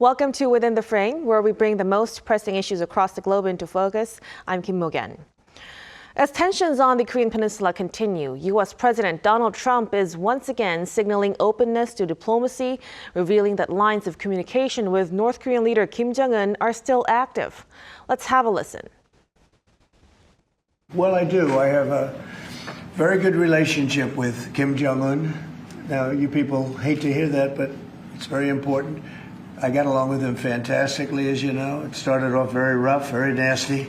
Welcome to Within the Frame, where we bring the most pressing issues across the globe into focus. I'm Kim Mok-yeon. As tensions on the Korean Peninsula continue, U.S. President Donald Trump is once again signaling openness to diplomacy, revealing that lines of communication with North Korean leader Kim Jong-un are still active. Let's have a listen. Well, I do. I have a very good relationship with Kim Jong-un. Now, you people hate to hear that, but it's very important. I got along with him fantastically, as you know. It started off very rough, very nasty.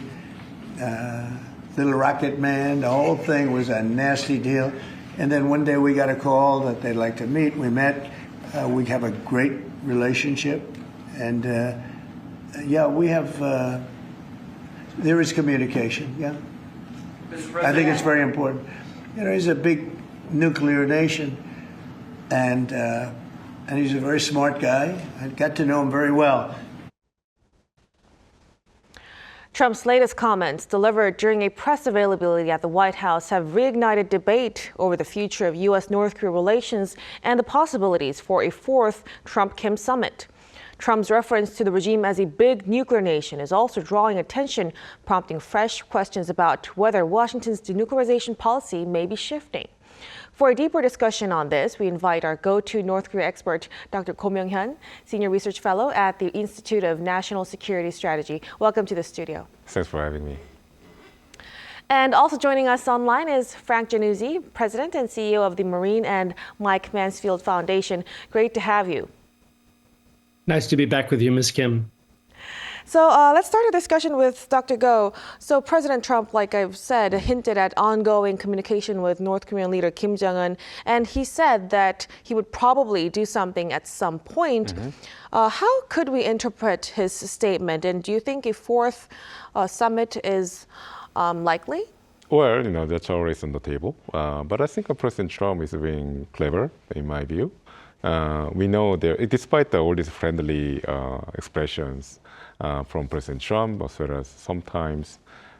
Little rocket man, the whole thing was a nasty deal. And then one day we got a call that they'd like to meet. We met. We have a great relationship. And yeah, we have, there is communication, yeah. I think it's very important. You know, he's a big nuclear nation. And he's a very smart guy. I got to know him very well. Trump's latest comments, delivered during a press availability at the White House, have reignited debate over the future of U.S.-North Korea relations and the possibilities for a fourth Trump-Kim summit. Trump's reference to the regime as a big nuclear nation is also drawing attention, prompting fresh questions about whether Washington's denuclearization policy may be shifting. For a deeper discussion on this, we invite our go-to North Korea expert, Dr. Kim Mok-yeon, Senior Research Fellow at the Institute of National Security Strategy. Welcome to the studio. Thanks for having me. And also joining us online is Frank Januzzi, President and CEO of the Marine and Mike Mansfield Foundation. Great to have you. Nice to be back with you, Ms. Kim. So let's start a discussion with Dr. Go. So President Trump, like I've said, hinted at ongoing communication with North Korean leader Kim Jong-un, and he said that he would probably do something at some point. How could we interpret his statement, and do you think a fourth summit is likely? Well, you know, that's always on the table. But I think President Trump is being clever, in my view. We know that despite all these friendly expressions from President Trump, as well as sometimes,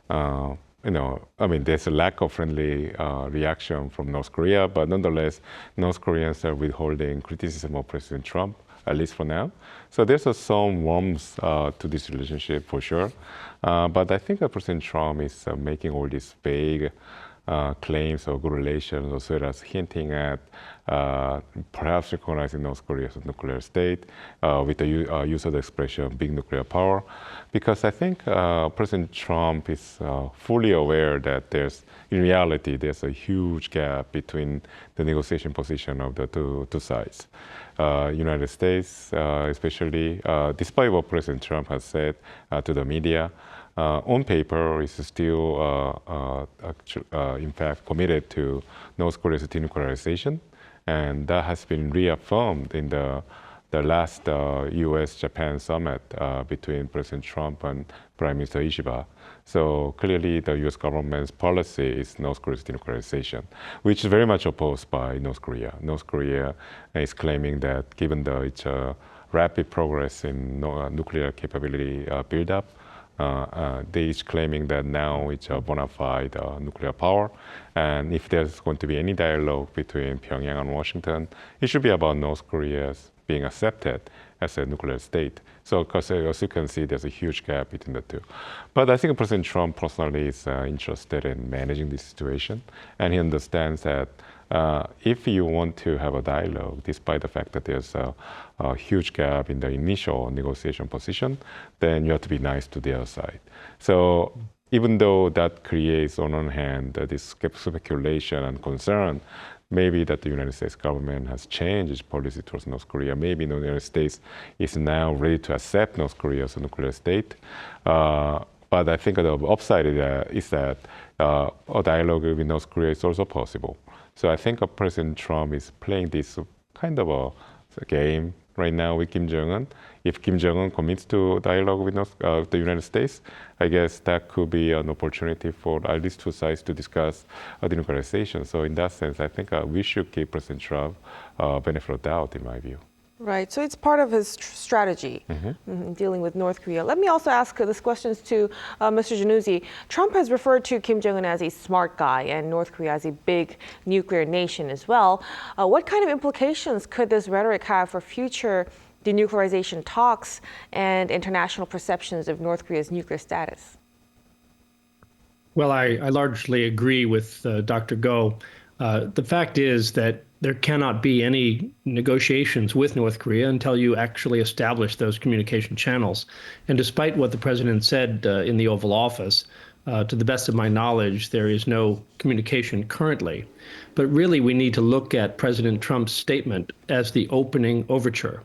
there's a lack of friendly reaction from North Korea, but nonetheless, North Koreans are withholding criticism of President Trump, at least for now. So there's some warmth to this relationship for sure. But I think that President Trump is making all these vague claims of good relations, as well as hinting at perhaps recognizing North Korea as a nuclear state with the use of the expression big nuclear power. Because I think President Trump is fully aware that in reality, there's a huge gap between the negotiation position of the two sides. United States, especially, despite what President Trump has said to the media, on paper, is still, in fact, committed to North Korea's denuclearization, and that has been reaffirmed in the last U.S.-Japan summit between President Trump and Prime Minister Ishiba. So clearly, the U.S. government's policy is North Korea's denuclearization, which is very much opposed by North Korea. North Korea is claiming that, given its rapid progress in nuclear capability buildup, they is claiming that now it's a bona fide nuclear power, and if there's going to be any dialogue between Pyongyang and Washington, it should be about North Korea being accepted as a nuclear state. So, because as you can see, there's a huge gap between the two. But I think President Trump personally is interested in managing this situation, and he understands that if you want to have a dialogue, despite the fact that there's a huge gap in the initial negotiation position, then you have to be nice to the other side. So even though that creates, on one hand, this speculation and concern, maybe that the United States government has changed its policy towards North Korea. Maybe the United States is now ready to accept North Korea as a nuclear state. But I think the upside is that a dialogue with North Korea is also possible. So I think President Trump is playing this kind of a game right now with Kim Jong-un. If Kim Jong-un commits to dialogue with the United States, I guess that could be an opportunity for at least two sides to discuss denuclearization. So in that sense, I think we should give President Trump benefit of doubt, in my view. Right, so it's part of his strategy dealing with North Korea. Let me also ask this question to Mr. Januzzi. Trump has referred to Kim Jong-un as a smart guy and North Korea as a big nuclear nation as well. What kind of implications could this rhetoric have for future denuclearization talks and international perceptions of North Korea's nuclear status? Well, I largely agree with Dr. Go. The fact is that there cannot be any negotiations with North Korea until you actually establish those communication channels. And despite what the president said in the Oval Office, to the best of my knowledge, there is no communication currently. But really, we need to look at President Trump's statement as the opening overture.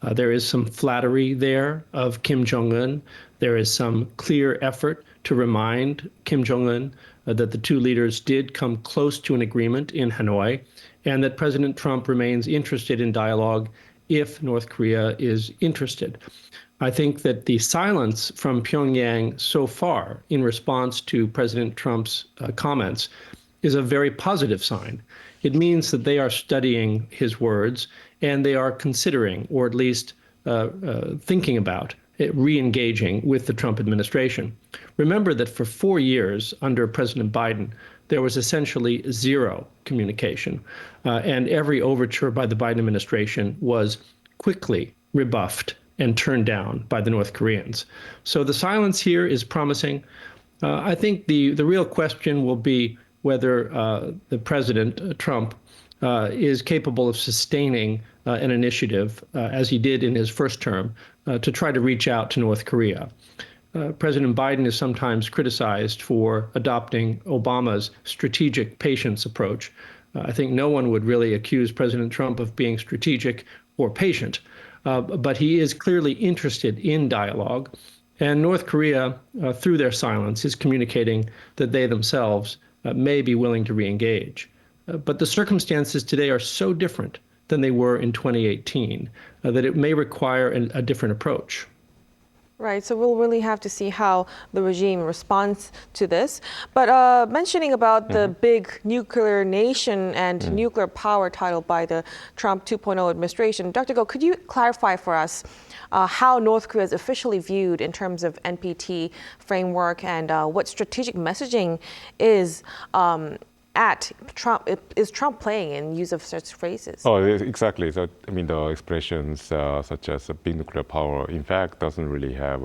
There is some flattery there of Kim Jong-un. There is some clear effort to remind Kim Jong-un that the two leaders did come close to an agreement in Hanoi, and that President Trump remains interested in dialogue if North Korea is interested. I think that the silence from Pyongyang so far in response to President Trump's comments is a very positive sign. It means that they are studying his words and they are considering, or at least thinking about, re-engaging with the Trump administration. Remember that for 4 years under President Biden, there was essentially zero communication, and every overture by the Biden administration was quickly rebuffed and turned down by the North Koreans. So the silence here is promising. I think the real question will be whether the President, Trump, is capable of sustaining an initiative, as he did in his first term, to try to reach out to North Korea. President Biden is sometimes criticized for adopting Obama's strategic patience approach. I think no one would really accuse President Trump of being strategic or patient, but he is clearly interested in dialogue. And North Korea, through their silence, is communicating that they themselves may be willing to re-engage. But the circumstances today are so different than they were in 2018 that it may require a different approach. Right, so we'll really have to see how the regime responds to this. But mentioning about the big nuclear nation and nuclear power title by the Trump 2.0 administration, Dr. Go, could you clarify for us how North Korea is officially viewed in terms of NPT framework and what strategic messaging is is Trump playing in use of such phrases? Oh, exactly. So, I mean, the expressions such as a big nuclear power, in fact, doesn't really have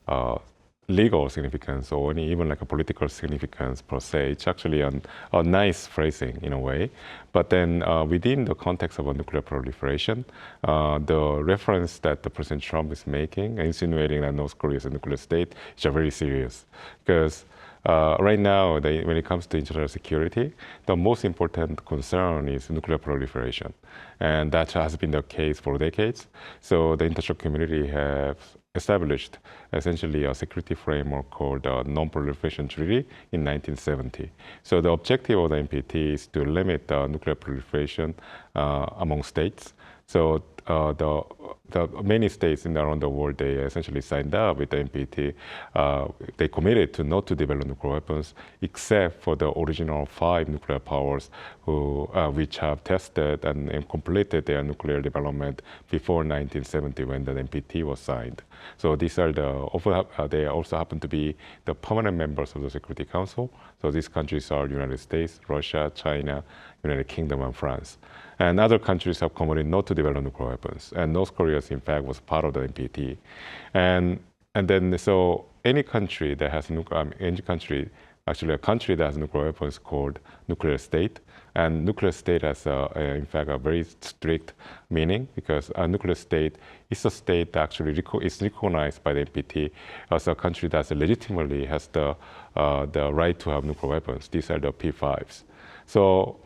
a legal significance or even like a political significance per se. It's actually a nice phrasing in a way. But then within the context of a nuclear proliferation, the reference that the President Trump is making, insinuating that North Korea is a nuclear state, is very serious. Because right now, when it comes to international security, the most important concern is nuclear proliferation. And that has been the case for decades. So the international community has established essentially a security framework called the Non-Proliferation Treaty in 1970. So the objective of the NPT is to limit nuclear proliferation among states. So the many states around the world, they essentially signed up with the NPT. They committed to not to develop nuclear weapons, except for the original 5 nuclear powers which have tested and completed their nuclear development before 1970 when the NPT was signed. So these are they also happen to be the permanent members of the Security Council. So these countries are United States, Russia, China, United Kingdom, and France. And other countries have committed not to develop nuclear weapons. And North Korea, in fact, was part of the NPT. And then, so any country that has actually a country that has nuclear weapons is called nuclear state. And nuclear state has, in fact, a very strict meaning, because a nuclear state is a state that actually is recognized by the NPT as a country that legitimately has the right to have nuclear weapons. These are the P5s. So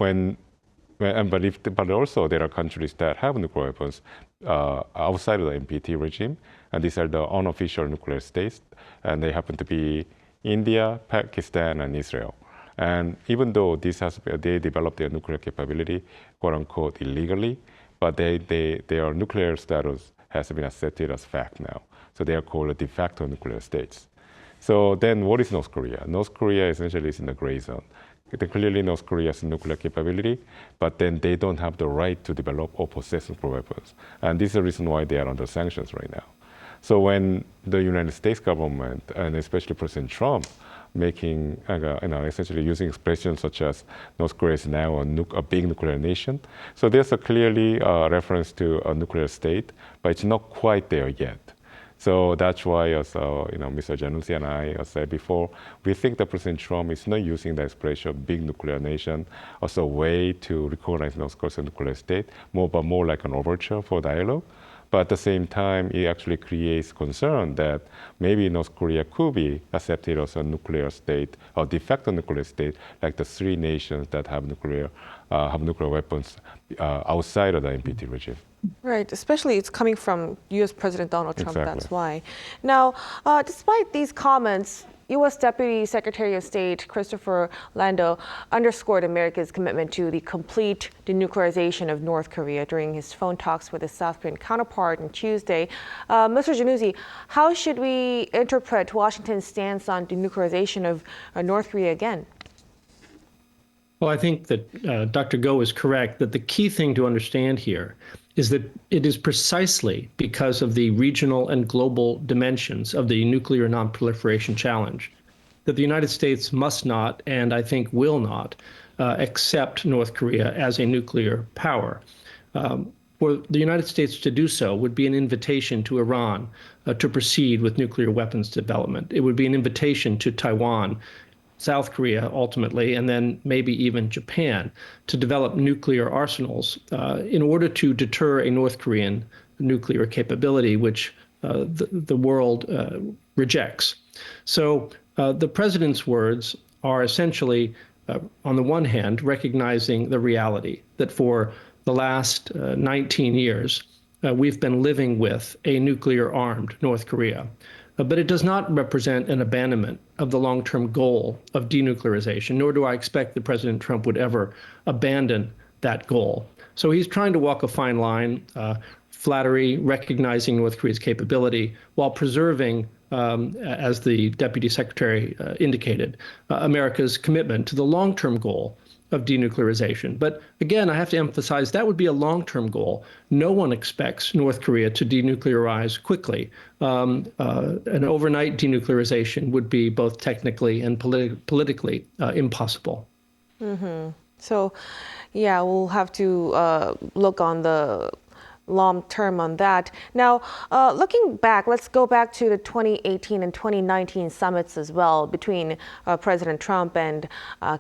but also there are countries that have nuclear weapons outside of the NPT regime, and these are the unofficial nuclear states, and they happen to be India, Pakistan, and Israel. And even though they developed their nuclear capability, quote unquote, illegally, but their nuclear status has been accepted as fact now. So they are called de facto nuclear states. So then what is North Korea? North Korea essentially is in the gray zone. Clearly, North Korea has nuclear capability, but then they don't have the right to develop or possess nuclear weapons. And this is the reason why they are under sanctions right now. So when the United States government, and especially President Trump, making, essentially using expressions such as North Korea is now a big nuclear nation. So there's a clearly reference to a nuclear state, but it's not quite there yet. So that's why, as Mr. Januzzi and I said before, we think that President Trump is not using the expression big nuclear nation as a way to recognize North Korea as a nuclear state, but more like an overture for dialogue. But at the same time, it actually creates concern that maybe North Korea could be accepted as a nuclear state or de facto nuclear state, like the three nations that have nuclear weapons outside of the NPT regime. Right, especially it's coming from U.S. President Donald Trump, Exactly. That's why. Now, despite these comments, U.S. Deputy Secretary of State Christopher Lando underscored America's commitment to the complete denuclearization of North Korea during his phone talks with his South Korean counterpart on Tuesday. Mr. Januzzi, how should we interpret Washington's stance on denuclearization of North Korea again? Well, I think that Dr. Go is correct that the key thing to understand here is that it is precisely because of the regional and global dimensions of the nuclear nonproliferation challenge that the United States must not, and I think will not, accept North Korea as a nuclear power. For the United States to do so would be an invitation to Iran to proceed with nuclear weapons development. It would be an invitation to Taiwan, South Korea ultimately, and then maybe even Japan, to develop nuclear arsenals in order to deter a North Korean nuclear capability, which the world rejects. So the president's words are essentially, on the one hand, recognizing the reality that for the last 19 years, we've been living with a nuclear-armed North Korea. But it does not represent an abandonment of the long-term goal of denuclearization, nor do I expect that President Trump would ever abandon that goal. So he's trying to walk a fine line, flattery, recognizing North Korea's capability, while preserving, as the Deputy Secretary indicated, America's commitment to the long-term goal of denuclearization. But again, I have to emphasize that would be a long-term goal. No one expects North Korea to denuclearize quickly. An overnight denuclearization would be both technically and politically impossible. Mm-hmm. So, yeah, we'll have to look on the long term on that. Now, looking back, let's go back to the 2018 and 2019 summits as well between President Trump and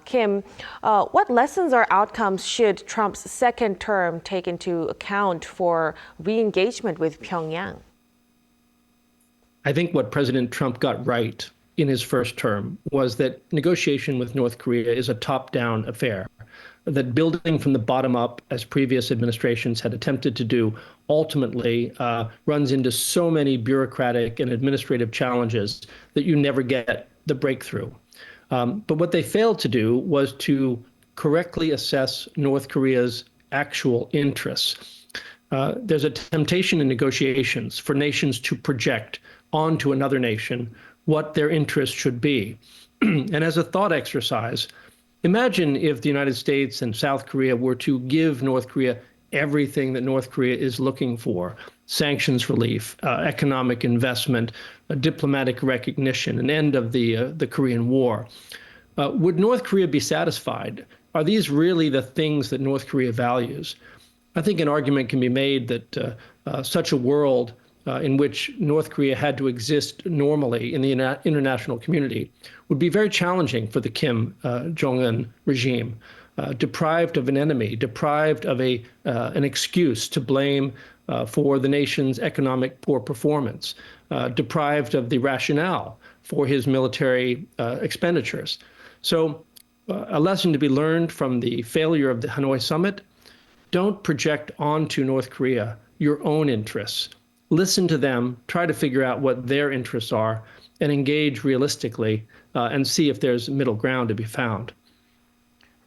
Kim. What lessons or outcomes should Trump's second term take into account for re-engagement with Pyongyang? I think what President Trump got right in his first term was that negotiation with North Korea is a top-down affair, that building from the bottom up, as previous administrations had attempted to do, ultimately runs into so many bureaucratic and administrative challenges that you never get the breakthrough. But what they failed to do was to correctly assess North Korea's actual interests. There's a temptation in negotiations for nations to project onto another nation what their interests should be. And as a thought exercise, imagine if the United States and South Korea were to give North Korea everything that North Korea is looking for: sanctions relief, economic investment, diplomatic recognition, an end of the Korean War. Would North Korea be satisfied? Are these really the things that North Korea values? I think an argument can be made that such a world in which North Korea had to exist normally in the international community would be very challenging for the Kim Jong-un regime, deprived of an enemy, deprived of an excuse to blame for the nation's economic poor performance, deprived of the rationale for his military expenditures. So a lesson to be learned from the failure of the Hanoi summit: don't project onto North Korea your own interests. Listen to them, try to figure out what their interests are, and engage realistically and see if there's middle ground to be found.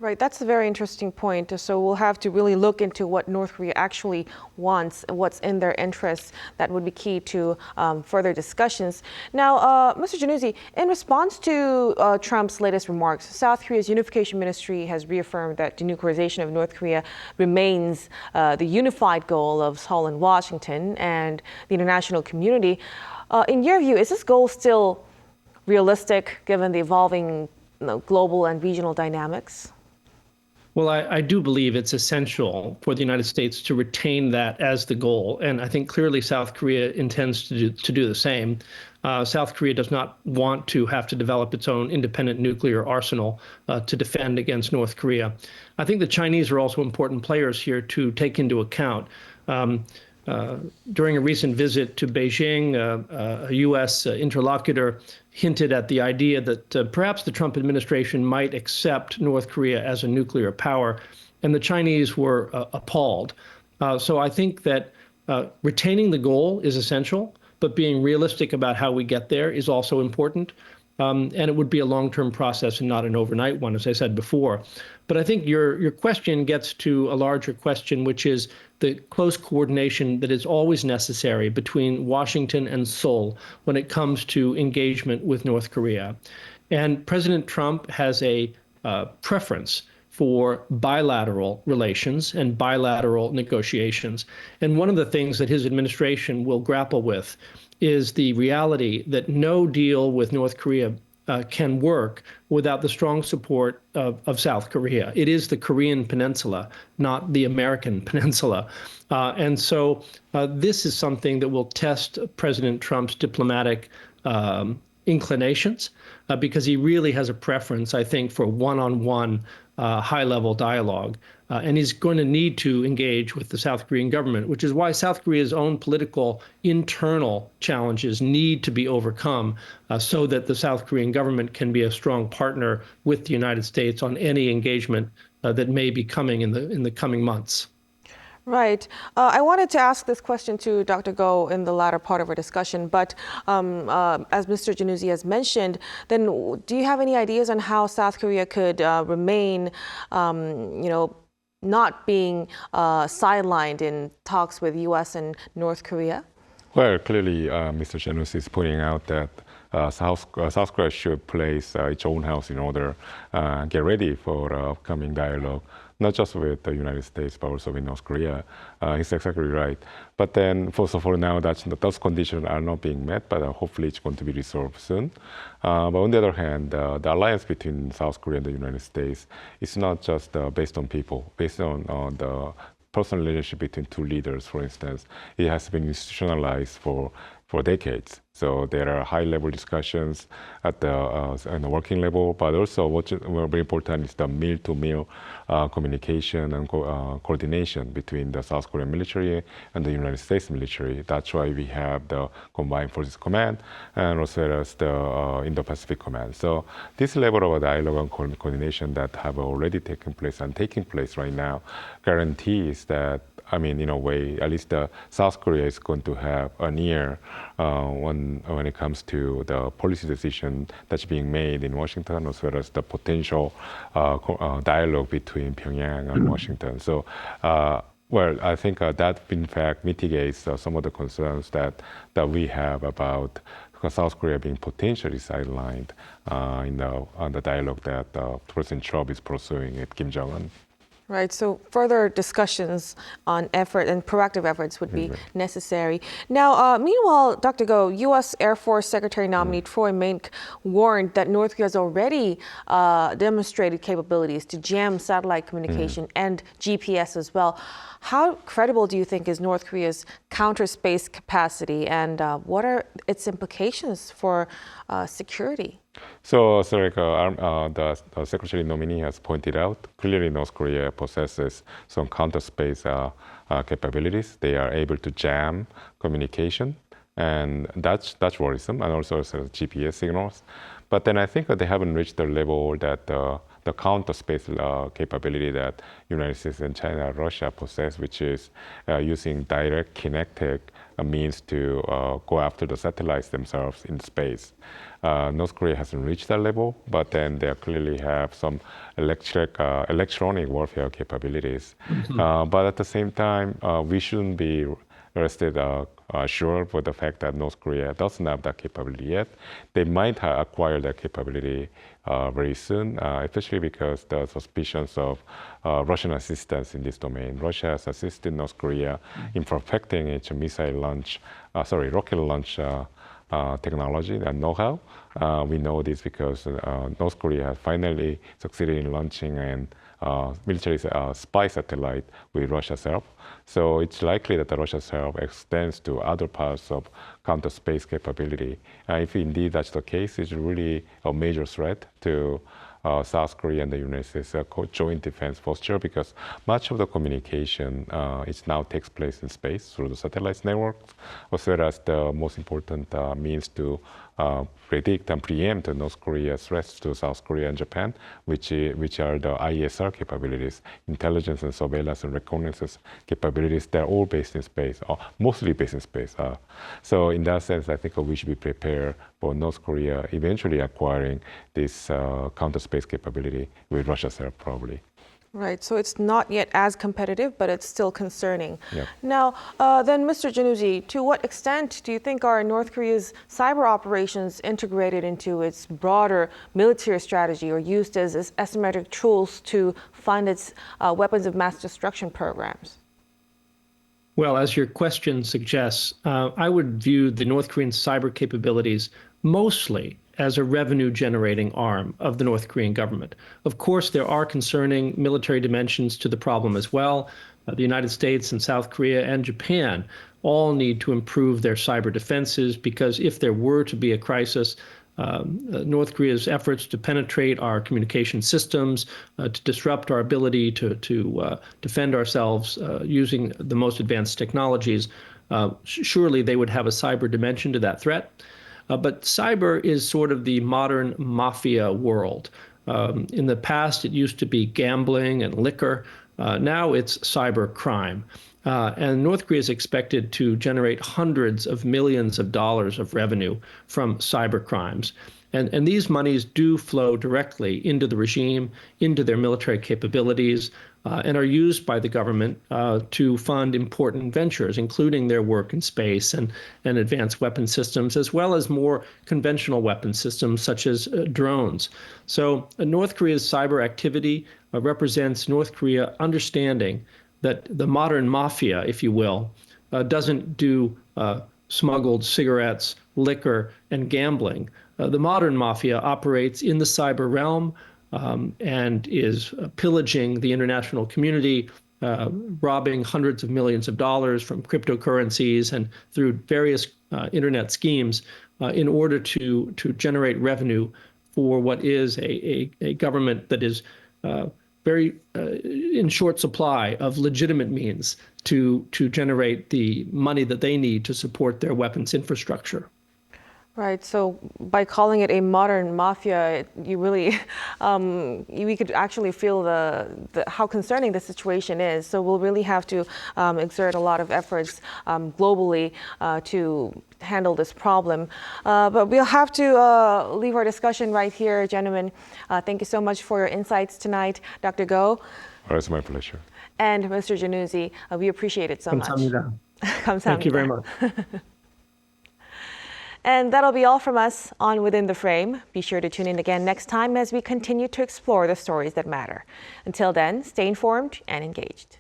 Right, that's a very interesting point. So we'll have to really look into what North Korea actually wants, what's in their interests. That would be key to further discussions. Now, Mr. Januzzi, in response to Trump's latest remarks, South Korea's Unification Ministry has reaffirmed that denuclearization of North Korea remains the unified goal of Seoul and Washington and the international community. In your view, is this goal still realistic given the evolving global and regional dynamics? Well, I do believe it's essential for the United States to retain that as the goal. And I think clearly South Korea intends to do the same. South Korea does not want to have to develop its own independent nuclear arsenal to defend against North Korea. I think the Chinese are also important players here to take into account. During a recent visit to Beijing, a U.S. interlocutor hinted at the idea that perhaps the Trump administration might accept North Korea as a nuclear power, and the Chinese were appalled. So I think that retaining the goal is essential, but being realistic about how we get there is also important. And it would be a long-term process and not an overnight one, as I said before. But I think your question gets to a larger question, which is the close coordination that is always necessary between Washington and Seoul when it comes to engagement with North Korea. And President Trump has a preference for bilateral relations and bilateral negotiations. And one of the things that his administration will grapple with is the reality that no deal with North Korea can work without the strong support of South Korea. It is the Korean Peninsula, not the American Peninsula. And so this is something that will test President Trump's diplomatic inclinations because he really has a preference, I think, for one-on-one high-level dialogue. And he's going to need to engage with the South Korean government, which is why South Korea's own political internal challenges need to be overcome so that the South Korean government can be a strong partner with the United States on any engagement that may be coming in the coming months. Right. I wanted to ask this question to Dr. Go in the latter part of our discussion, but as Mr. Januzzi has mentioned, then do you have any ideas on how South Korea could remain, not being sidelined in talks with U.S. and North Korea? Well, clearly, Mr. Januzzi is pointing out that South Korea should place its own house in order, get ready for the upcoming dialogue, not just with the United States, but also with North Korea. He's exactly right. But then, first of all, now those conditions are not being met, but hopefully it's going to be resolved soon. But on the other hand, the alliance between South Korea and the United States is not just based on people, based on the personal relationship between two leaders, for instance. It has been institutionalized for decades. So there are high-level discussions at the working level, but also what's very important is the meal-to-meal communication and coordination between the South Korean military and the United States military. That's why we have the Combined Forces Command and also as the Indo-Pacific Command. So this level of dialogue and coordination that have already taken place and taking place right now guarantees that, I mean, in a way, at least South Korea is going to have an ear when it comes to the policy decision that's being made in Washington, as well as the potential dialogue between Pyongyang and Washington. So, well, I think that, in fact, mitigates some of the concerns that we have about South Korea being potentially sidelined in the dialogue that President Trump is pursuing with Kim Jong-un. Right, so further discussions on effort and proactive efforts would be necessary. Now, meanwhile, Dr. Go, U.S. Air Force Secretary nominee Troy Mink warned that North Korea has already demonstrated capabilities to jam satellite communication and GPS as well. How credible do you think is North Korea's counter-space capacity, and what are its implications for security? So, the Secretary nominee has pointed out, clearly North Korea possesses some counter-space capabilities. They are able to jam communication, and that's worrisome, and also GPS signals. But then I think that they haven't reached the level that the counter-space capability that United States and China and Russia possess, which is using direct kinetic means to go after the satellites themselves in space. North Korea hasn't reached that level, but then they clearly have some electronic warfare capabilities. But at the same time, we shouldn't be rested sure for the fact that North Korea doesn't have that capability yet. They might acquire that capability very soon, especially because the suspicions of Russian assistance in this domain. Russia has assisted North Korea in perfecting its rocket launch technology and know-how. We know this because North Korea has finally succeeded in launching an military spy satellite with Russia's help. So it's likely that the Russia's help extends to other parts of counter-space capability. If indeed that's the case, it's really a major threat to South Korea and the United States joint defense posture, because much of the communication now takes place in space through the satellite networks, as well as the most important means to predict and preempt North Korea's threats to South Korea and Japan, which are the ISR capabilities, intelligence and surveillance and reconnaissance capabilities. They're all based in space, or mostly based in space. So in that sense, I think we should be prepared for North Korea eventually acquiring this counter-space capability with Russia's help, probably. Right, so it's not yet as competitive, but it's still concerning. Yep. Now, then, Mr. Januzi, to what extent do you think are North Korea's cyber operations integrated into its broader military strategy, or used as asymmetric tools to fund its weapons of mass destruction programs? Well, as your question suggests, I would view the North Korean cyber capabilities mostly as a revenue-generating arm of the North Korean government. Of course, there are concerning military dimensions to the problem as well. The United States and South Korea and Japan all need to improve their cyber defenses, because if there were to be a crisis, North Korea's efforts to penetrate our communication systems, to disrupt our ability to defend ourselves using the most advanced technologies, surely they would have a cyber dimension to that threat. But cyber is sort of the modern mafia world. In the past, it used to be gambling and liquor. Now it's cyber crime. And North Korea is expected to generate hundreds of millions of dollars of revenue from cyber crimes. And these monies do flow directly into the regime, into their military capabilities, and are used by the government to fund important ventures, including their work in space and advanced weapon systems, as well as more conventional weapon systems such as drones. So North Korea's cyber activity represents North Korea understanding that the modern mafia, if you will, doesn't do smuggled cigarettes, liquor, and gambling. The modern mafia operates in the cyber realm and is pillaging the international community, robbing hundreds of millions of dollars from cryptocurrencies and through various internet schemes in order to generate revenue for what is a government that is very in short supply of legitimate means to generate the money that they need to support their weapons infrastructure. Right. So by calling it a modern mafia, you really, we could actually feel how concerning the situation is. So we'll really have to exert a lot of efforts globally to handle this problem. But we'll have to leave our discussion right here, gentlemen. Thank you so much for your insights tonight, Dr. Go. Oh, it's my pleasure. And Mr. Januzi, we appreciate it so much. 감사합니다. 감사합니다. Thank you very much. And that'll be all from us on Within the Frame. Be sure to tune in again next time as we continue to explore the stories that matter. Until then, stay informed and engaged.